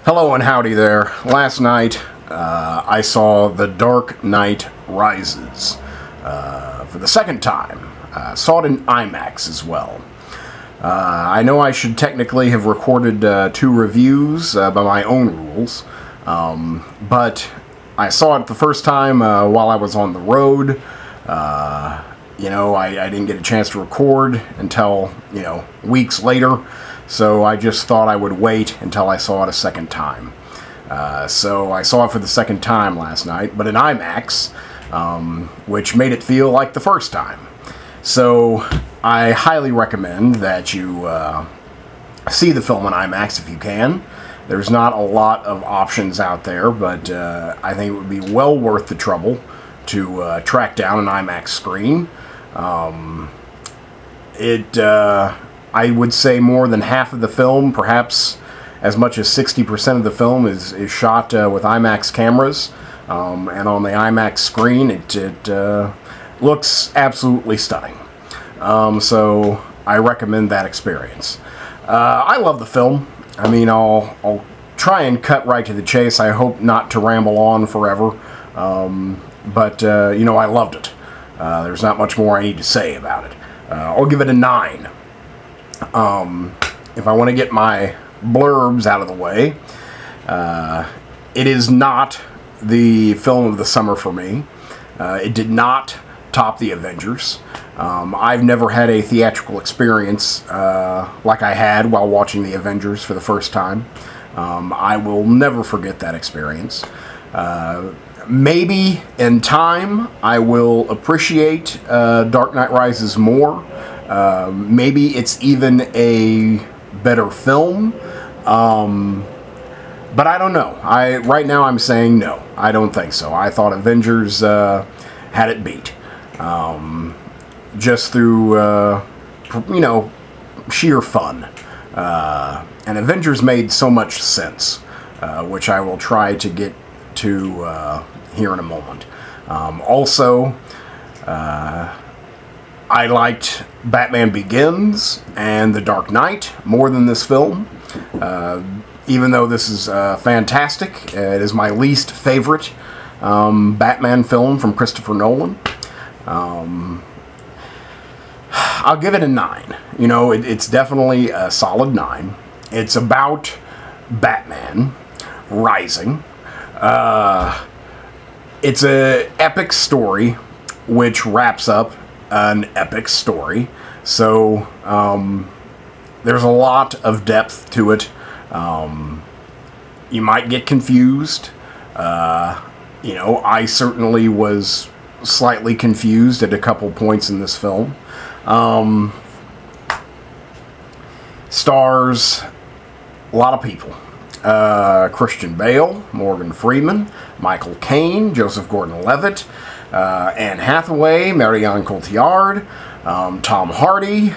Hello and howdy there. Last night I saw The Dark Knight Rises for the second time. Saw it in IMAX as well. I know I should technically have recorded 2 reviews by my own rules, but I saw it the first time while I was on the road. I didn't get a chance to record until, weeks later. So I just thought I would wait until I saw it a second time. So I saw it for the second time last night, but in IMAX, which made it feel like the first time. So I highly recommend that you see the film in IMAX if you can. There's not a lot of options out there, but I think it would be well worth the trouble to track down an IMAX screen. I would say more than half of the film, perhaps as much as 60% of the film is shot with IMAX cameras. And on the IMAX screen, it looks absolutely stunning. So I recommend that experience. I love the film. I mean, I'll try and cut right to the chase. I hope not to ramble on forever. But I loved it. There's not much more I need to say about it. I'll give it a 9. If I want to get my blurbs out of the way, it is not the film of the summer for me. It did not top The Avengers. I've never had a theatrical experience like I had while watching The Avengers for the first time. I will never forget that experience. Maybe in time I will appreciate Dark Knight Rises more. Maybe it's even a better film, but I don't know. Right now I'm saying no. I don't think so. I thought Avengers had it beat, just through sheer fun. And Avengers made so much sense, which I will try to get to here in a moment. Also, I liked Batman Begins and The Dark Knight more than this film. Even though this is fantastic, it is my least favorite Batman film from Christopher Nolan. I'll give it a 9. It's definitely a solid 9. It's about Batman rising. It's an epic story which wraps up an epic story. So there's a lot of depth to it. You might get confused. I certainly was slightly confused at a couple points in this film. Stars a lot of people. Christian Bale, Morgan Freeman, Michael Caine, Joseph Gordon-Levitt, Anne Hathaway, Marion Cotillard, Tom Hardy.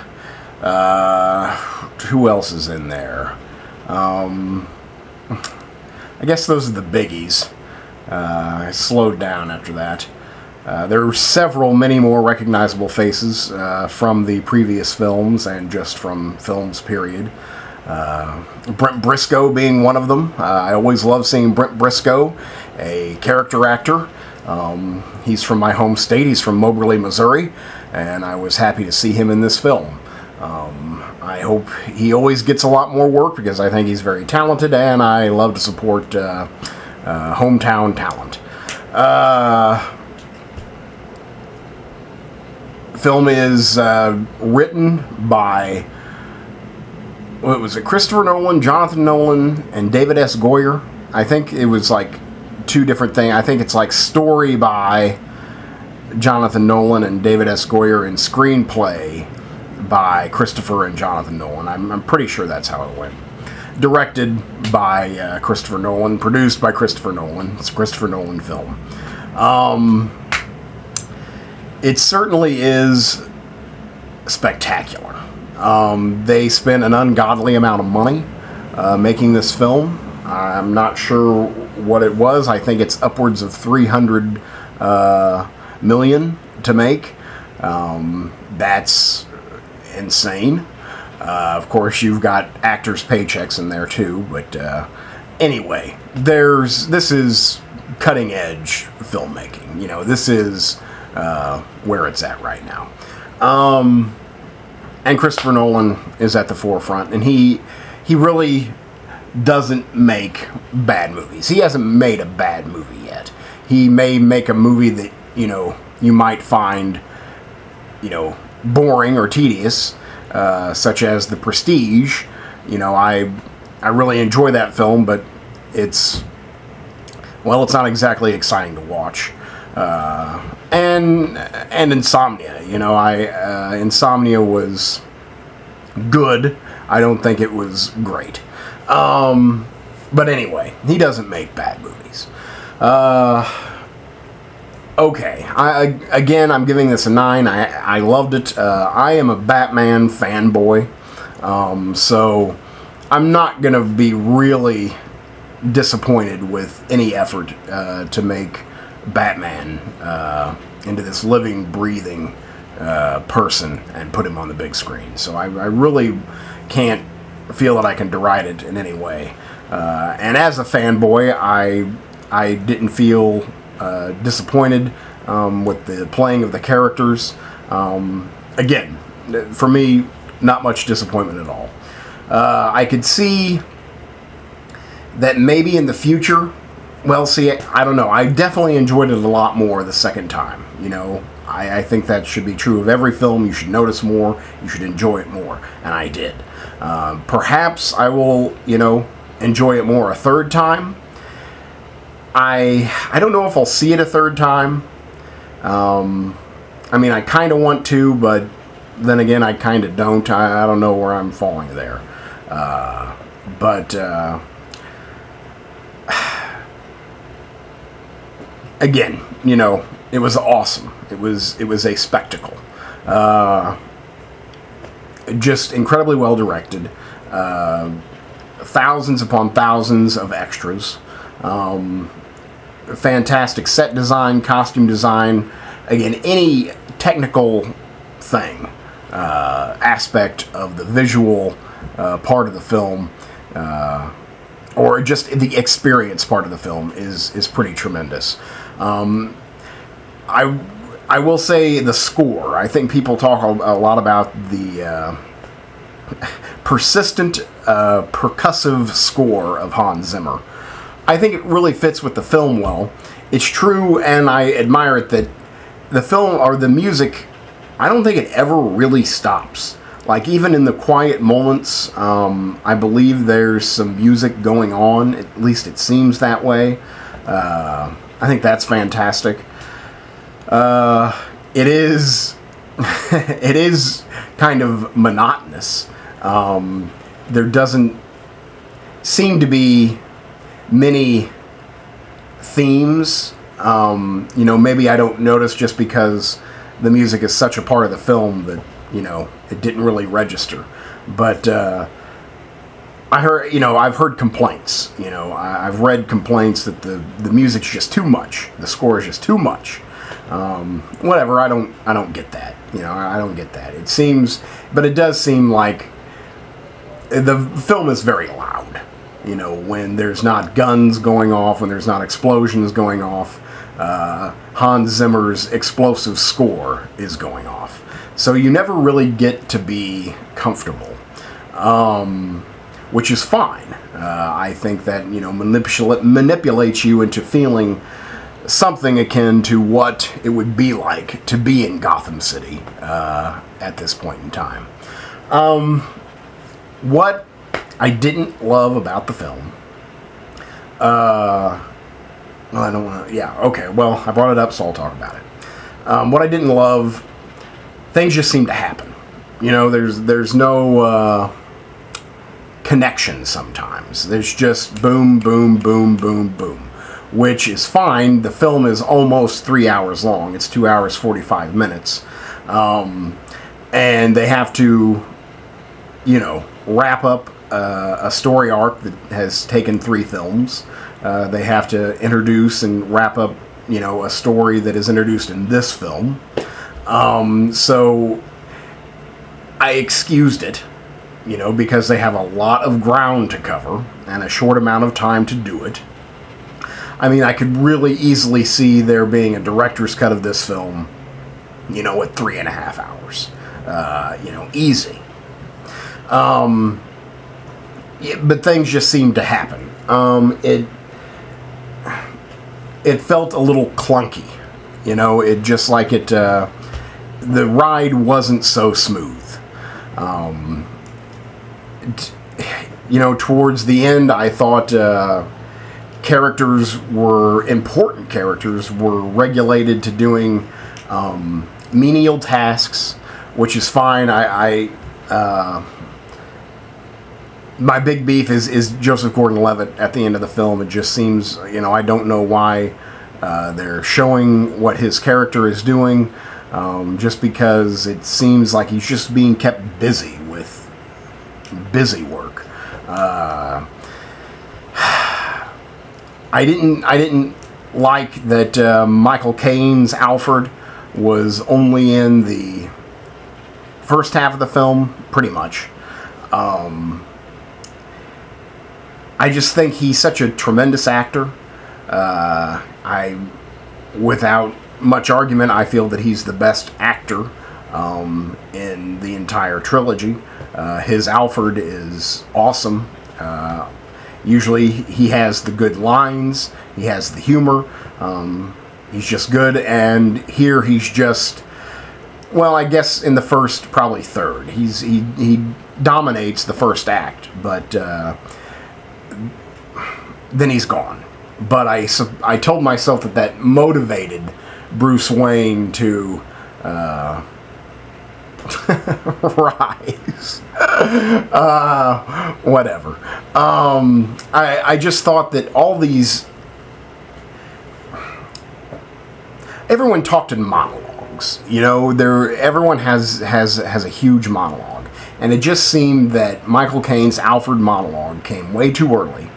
Who else is in there? I guess those are the biggies. I slowed down after that. There are many more recognizable faces from the previous films and just from films, period. Brent Briscoe being one of them. I always love seeing Brent Briscoe, a character actor. He's from my home state. He's from Moberly, Missouri, and I was happy to see him in this film. I hope he always gets a lot more work because I think he's very talented, and I love to support hometown talent. The film is written by, what was it, Christopher Nolan, Jonathan Nolan, and David S. Goyer. I think it was like 2 different things. I think it's like story by Jonathan Nolan and David S. Goyer and screenplay by Christopher and Jonathan Nolan. I'm pretty sure that's how it went. Directed by Christopher Nolan, produced by Christopher Nolan. It's a Christopher Nolan film. It certainly is spectacular. They spent an ungodly amount of money making this film. I'm not sure what it was. I think it's upwards of $300 million to make. That's insane. Of course, you've got actors' paychecks in there too, but Anyway, this is cutting edge filmmaking. You know, this is where it's at right now. And Christopher Nolan is at the forefront, and he really doesn't make bad movies. He hasn't made a bad movie yet. He may make a movie that, you know, you might find, you know, boring or tedious, such as The Prestige. You know, I really enjoy that film, but it's not exactly exciting to watch. And Insomnia, you know, Insomnia was good. I don't think it was great. But anyway, he doesn't make bad movies. Okay, I'm giving this a 9. I loved it. I am a Batman fanboy, so I'm not gonna be really disappointed with any effort to make Batman into this living, breathing person and put him on the big screen. So I really can't feel that I can deride it in any way. And as a fanboy, I didn't feel disappointed with the playing of the characters. Again, for me, not much disappointment at all. I could see that maybe in the future, well, see, I don't know. I definitely enjoyed it a lot more the second time. You know, I think that should be true of every film. You should notice more. You should enjoy it more. And I did. Perhaps I will, you know, enjoy it more a third time. I don't know if I'll see it a third time. I mean, I kind of want to, but then again, I kind of don't. I don't know where I'm falling there. Again, you know, it was awesome. It was a spectacle. Just incredibly well directed. Thousands upon thousands of extras. Fantastic set design, costume design. Again, any technical thing, aspect of the visual part of the film, or just the experience part of the film is pretty tremendous. I will say the score. I think people talk a lot about the persistent percussive score of Hans Zimmer. I think it really fits with the film well. It's true, and I admire it, that the film, or the music, I don't think it ever really stops. Like, even in the quiet moments, I believe there's some music going on. At least it seems that way. I think that's fantastic. It is it is kind of monotonous. There doesn't seem to be many themes. You know, maybe I don't notice just because the music is such a part of the film that, you know, it didn't really register. But I heard, you know, I've heard complaints. You know, I've read complaints that the music's just too much. The score is just too much. Whatever. I don't get that. You know, I don't get that. It seems, but it does seem like the film is very loud. You know, when there's not guns going off, when there's not explosions going off, Hans Zimmer's explosive score is going off. So you never really get to be comfortable, which is fine. I think that, you know, manipulates you into feeling something akin to what it would be like to be in Gotham City at this point in time. What I didn't love about the film, well, I don't want to, yeah, okay, well, I brought it up, so I'll talk about it. What I didn't love, things just seem to happen. You know, there's no connection sometimes. There's just boom, boom, boom, boom, boom, which is fine. The film is almost 3 hours long. It's 2 hours, 45 minutes. And they have to, you know, wrap up a story arc that has taken 3 films. They have to introduce and wrap up, you know, a story that is introduced in this film. So I excused it. you know, because they have a lot of ground to cover and a short amount of time to do it. I mean, I could really easily see there being a director's cut of this film, you know, at 3.5 hours. You know, easy. Yeah, but things just seemed to happen. It felt a little clunky. You know, it just like it, the ride wasn't so smooth. You know, towards the end, I thought important characters were regulated to doing menial tasks, which is fine. My big beef is Joseph Gordon-Levitt at the end of the film. It just seems, you know, I don't know why they're showing what his character is doing, just because it seems like he's just being kept busy with busy work. I didn't like that Michael Caine's Alfred was only in the first half of the film, pretty much. I just think he's such a tremendous actor. Without much argument, I feel that he's the best actor in the entire trilogy. His Alfred is awesome. Usually he has the good lines, he has the humor, he's just good, and here he's just, well, I guess in the first, probably third, he dominates the first act, but then he's gone. But I told myself that motivated Bruce Wayne to rise. Whatever. I just thought that all these... Everyone talked in monologues. You know, everyone has a huge monologue. And it just seemed that Michael Caine's Alfred monologue came way too early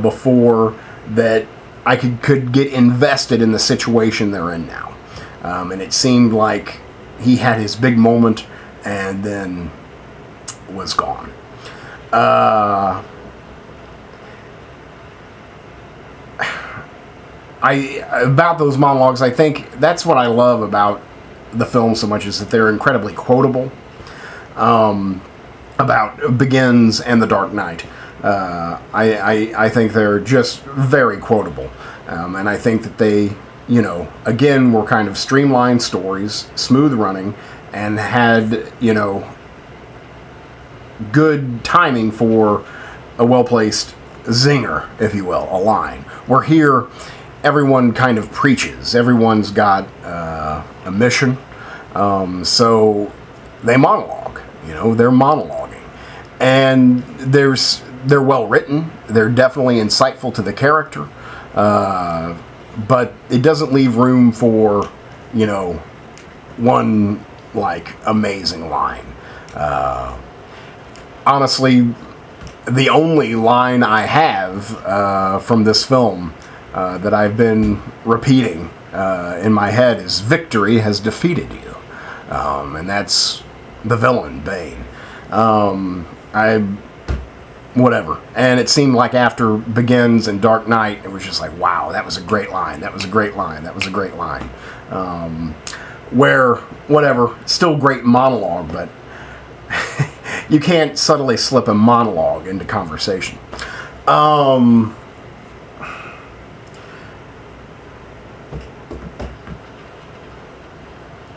before that I could get invested in the situation they're in now. And it seemed like he had his big moment and then was gone. About those monologues, I think that's what I love about the film so much, is that they're incredibly quotable. About Begins and The Dark Knight. I think they're just very quotable. And I think that they, you know, again, were kind of streamlined stories, smooth running, and had, you know, good timing for a well-placed zinger, if you will, a line. Where here, everyone kind of preaches. Everyone's got a mission. So they monologue. You know, they're monologuing. And they're well written. They're definitely insightful to the character. But it doesn't leave room for, you know, one, like, amazing line. Honestly, the only line I have from this film that I've been repeating in my head is, "Victory has defeated you." And that's the villain, Bane. Whatever. And it seemed like after Begins and Dark Knight, it was just like, wow, that was a great line. That was a great line. That was a great line. Where, whatever, still great monologue, but you can't subtly slip a monologue into conversation.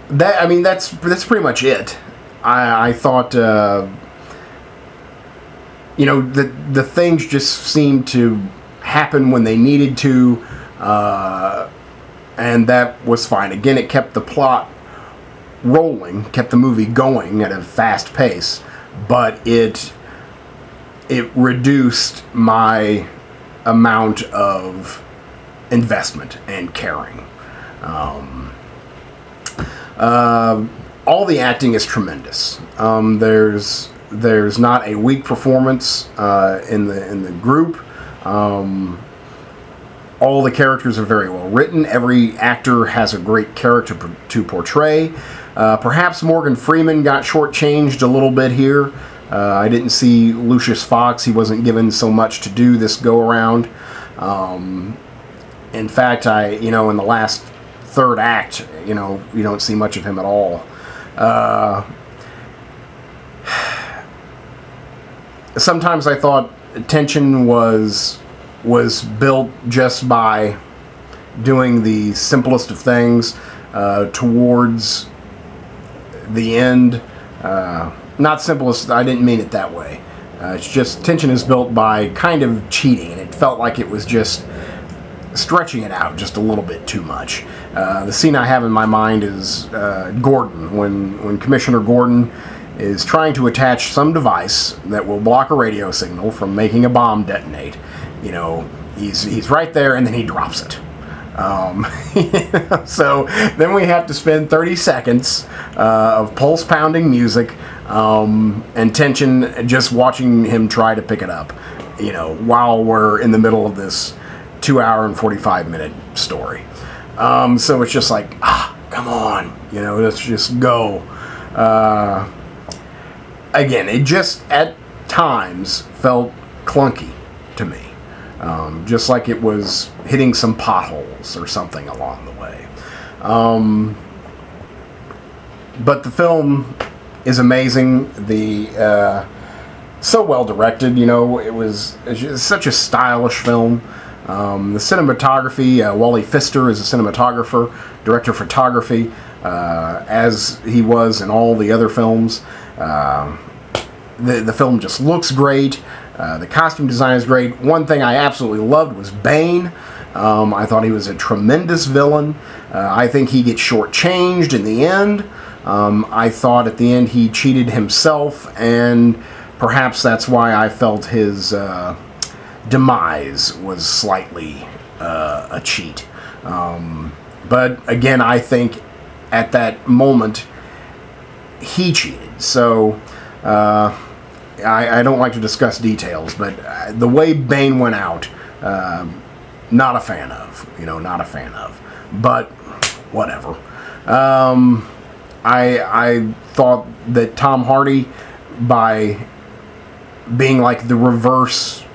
That's pretty much it. I thought, you know, the things just seemed to happen when they needed to, and that was fine. Again, it kept the plot rolling, kept the movie going at a fast pace, but it reduced my amount of investment and caring. All the acting is tremendous. There's not a weak performance in the group. All the characters are very well written. Every actor has a great character to portray. Perhaps Morgan Freeman got shortchanged a little bit here. I didn't see Lucius Fox. He wasn't given so much to do this go-around. In fact, in the last third act, you don't see much of him at all. Sometimes I thought tension was built just by doing the simplest of things towards the end. Not simplest, I didn't mean it that way. It's just tension is built by kind of cheating, and it felt like it was just stretching it out just a little bit too much. The scene I have in my mind is Gordon, when Commissioner Gordon is trying to attach some device that will block a radio signal from making a bomb detonate. He's right there, and then he drops it. So then we have to spend 30 seconds of pulse-pounding music and tension just watching him try to pick it up, while we're in the middle of this 2-hour and 45-minute story. So it's just like, come on, let's just go. Again, it just at times felt clunky to me. Just like it was hitting some potholes or something along the way. But the film is amazing. So well directed, it's just such a stylish film. The cinematography, Wally Pfister is a cinematographer, director of photography, as he was in all the other films. The film just looks great. The costume design is great. One thing I absolutely loved was Bane. I thought he was a tremendous villain. I think he gets shortchanged in the end. I thought at the end he cheated himself, and perhaps that's why I felt his demise was slightly a cheat. But again, I think at that moment he cheated. So I don't like to discuss details, but the way Bane went out, not a fan of. Not a fan of. But whatever. I thought that Tom Hardy, by being like the reverse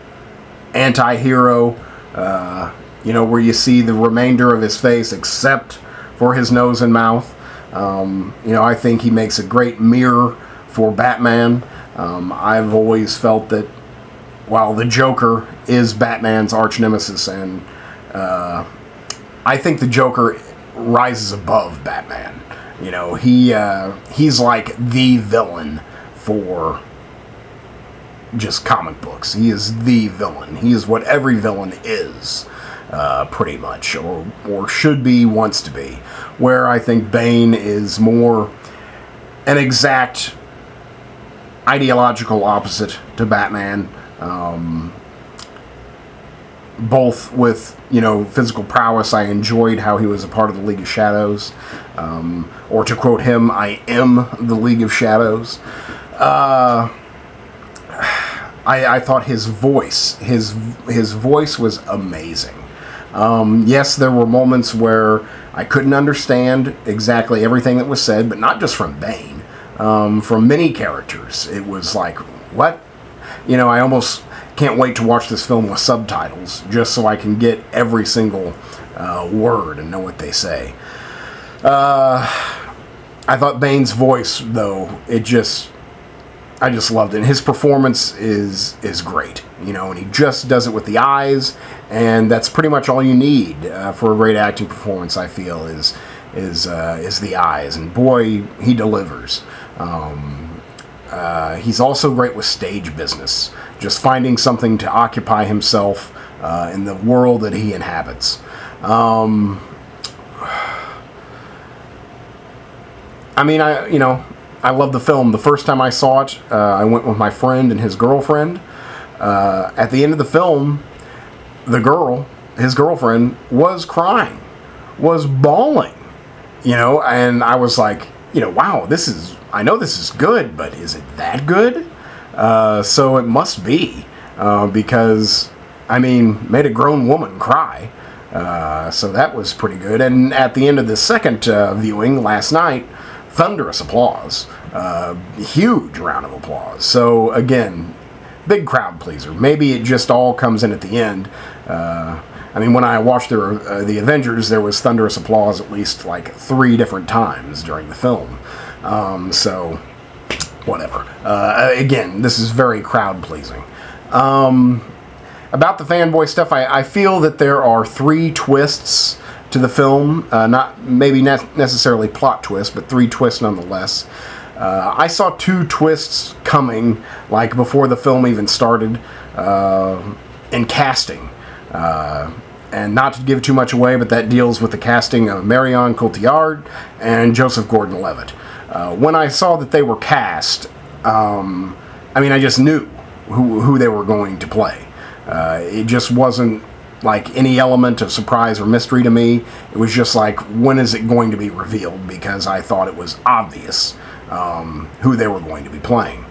anti-hero, where you see the remainder of his face except for his nose and mouth, I think he makes a great mirror for Batman. I've always felt that while the Joker is Batman's arch nemesis, and I think the Joker rises above Batman. He's like the villain for just comic books. He is the villain. He is what every villain is, pretty much, or should be, wants to be. Where I think Bane is more an exact ideological opposite to Batman, both with physical prowess. I enjoyed how he was a part of the League of Shadows, or to quote him, I am the League of Shadows. I thought his voice was amazing. Yes, there were moments where I couldn't understand exactly everything that was said, but not just from Bane. From many characters, it was like, what? I almost can't wait to watch this film with subtitles, just so I can get every single word and know what they say. I thought Bane's voice, though, I just loved it. And his performance is great, and he just does it with the eyes, and that's pretty much all you need for a great acting performance, I feel, is the eyes, and boy, he delivers. He's also great with stage business, just finding something to occupy himself in the world that he inhabits. I love the film. The first time I saw it, I went with my friend and his girlfriend. At the end of the film, his girlfriend, was crying, was bawling, and I was like, wow, I know this is good, but is it that good? So it must be, because, made a grown woman cry. So that was pretty good. And at the end of the second viewing last night, thunderous applause. Huge round of applause. So again, big crowd pleaser. Maybe it just all comes in at the end. I mean, when I watched the Avengers, there was thunderous applause at least like 3 different times during the film. So, whatever. Again, this is very crowd pleasing. About the fanboy stuff, I feel that there are 3 twists to the film. Maybe not necessarily plot twists, but 3 twists nonetheless. I saw 2 twists coming, like before the film even started, in casting. And not to give too much away, but that deals with the casting of Marion Cotillard and Joseph Gordon-Levitt. When I saw that they were cast, I mean, I just knew who they were going to play. It just wasn't like any element of surprise or mystery to me. It was just like, when is it going to be revealed? Because I thought it was obvious who they were going to be playing.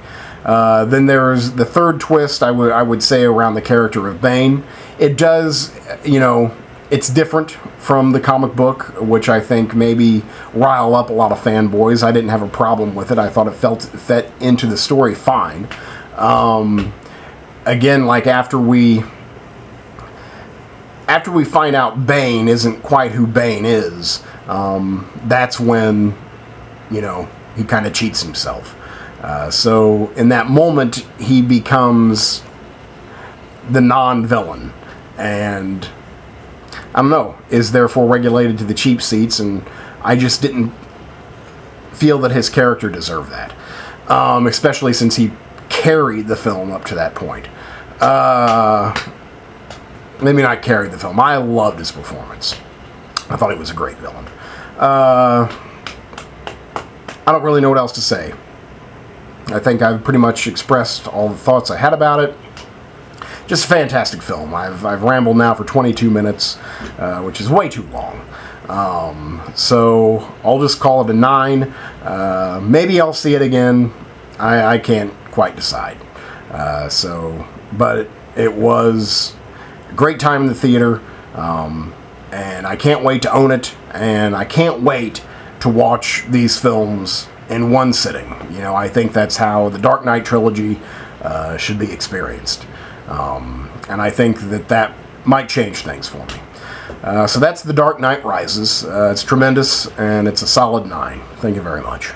Then there's the 3rd twist, I would say, around the character of Bane. It does, you know, it's different from the comic book, which I think maybe rile up a lot of fanboys. I didn't have a problem with it. I thought it fit into the story fine. Again, like after we find out Bane isn't quite who Bane is, that's when, you know, he kind of cheats himself. So in that moment, he becomes the non-villain, and I don't know, is therefore regulated to the cheap seats, and I just didn't feel that his character deserved that, especially since he carried the film up to that point. Maybe not carried the film. I loved his performance. I thought he was a great villain. I don't really know what else to say. I think I've pretty much expressed all the thoughts I had about it. Just a fantastic film. I've rambled now for 22 minutes, which is way too long. So I'll just call it a 9. Maybe I'll see it again. I can't quite decide. But it was a great time in the theater, and I can't wait to own it, and I can't wait to watch these films in one sitting. You know, I think that's how the Dark Knight trilogy should be experienced. And I think that might change things for me. So that's The Dark Knight Rises. It's tremendous, and it's a solid 9. Thank you very much.